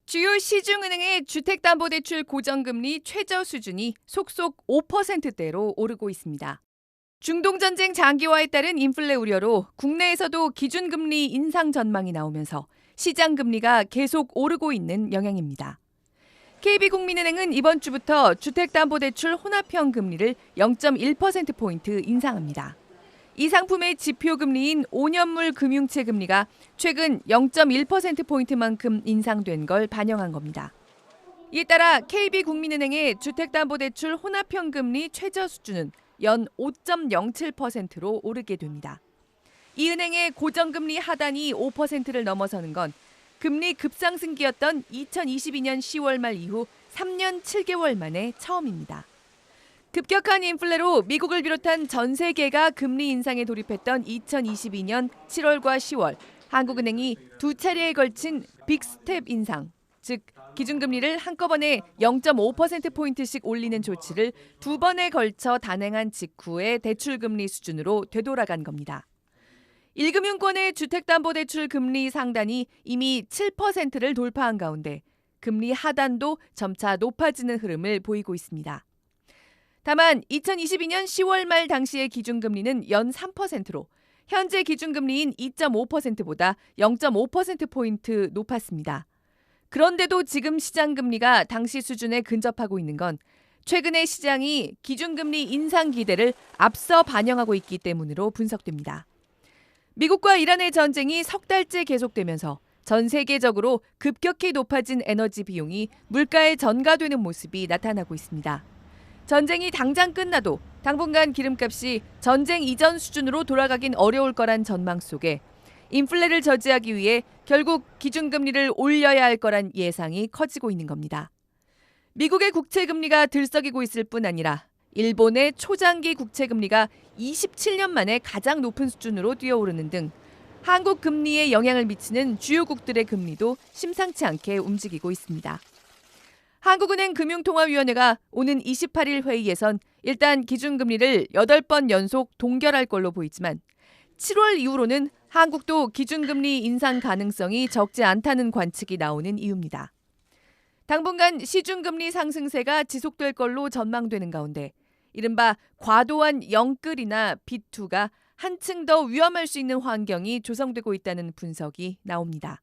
주요 시중은행의 주택담보대출 고정금리 최저 수준이 속속 5%대로 오르고 있습니다. 중동전쟁 장기화에 따른 인플레 우려로 국내에서도 기준금리 인상 전망이 나오면서 시장금리가 계속 오르고 있는 영향입니다. KB국민은행은 이번 주부터 주택담보대출 혼합형 금리를 0.1%포인트 인상합니다. 이 상품의 지표금리인 5년물 금융채 금리가 최근 0.1%포인트만큼 인상된 걸 반영한 겁니다. 이에 따라 KB국민은행의 주택담보대출 혼합형 금리 최저 수준은 연 5.07%로 오르게 됩니다. 이 은행의 고정금리 하단이 5%를 넘어서는 건 금리 급상승기였던 2022년 10월 말 이후 3년 7개월 만에 처음입니다. 급격한 인플레로 미국을 비롯한 전 세계가 금리 인상에 돌입했던 2022년 7월과 10월, 한국은행이 두 차례에 걸친 빅스텝 인상, 즉 기준금리를 한꺼번에 0.5%포인트씩 올리는 조치를 두 번에 걸쳐 단행한 직후의 대출금리 수준으로 되돌아간 겁니다. 1금융권의 주택담보대출 금리 상단이 이미 7%를 돌파한 가운데 금리 하단도 점차 높아지는 흐름을 보이고 있습니다. 다만 2022년 10월 말 당시의 기준금리는 연 3%로 현재 기준금리인 2.5%보다 0.5%포인트 높았습니다. 그런데도 지금 시장금리가 당시 수준에 근접하고 있는 건 최근에 시장이 기준금리 인상 기대를 앞서 반영하고 있기 때문으로 분석됩니다. 미국과 이란의 전쟁이 석 달째 계속되면서 전 세계적으로 급격히 높아진 에너지 비용이 물가에 전가되는 모습이 나타나고 있습니다. 전쟁이 당장 끝나도 당분간 기름값이 전쟁 이전 수준으로 돌아가긴 어려울 거란 전망 속에 인플레를 저지하기 위해 결국 기준금리를 올려야 할 거란 예상이 커지고 있는 겁니다. 미국의 국채금리가 들썩이고 있을 뿐 아니라 일본의 초장기 국채금리가 27년 만에 가장 높은 수준으로 뛰어오르는 등 한국 금리에 영향을 미치는 주요국들의 금리도 심상치 않게 움직이고 있습니다. 한국은행 금융통화위원회가 오는 28일 회의에선 일단 기준금리를 8번 연속 동결할 걸로 보이지만 7월 이후로는 한국도 기준금리 인상 가능성이 적지 않다는 관측이 나오는 이유입니다. 당분간 시중금리 상승세가 지속될 걸로 전망되는 가운데 이른바 과도한 영끌이나 비투가 한층 더 위험할 수 있는 환경이 조성되고 있다는 분석이 나옵니다.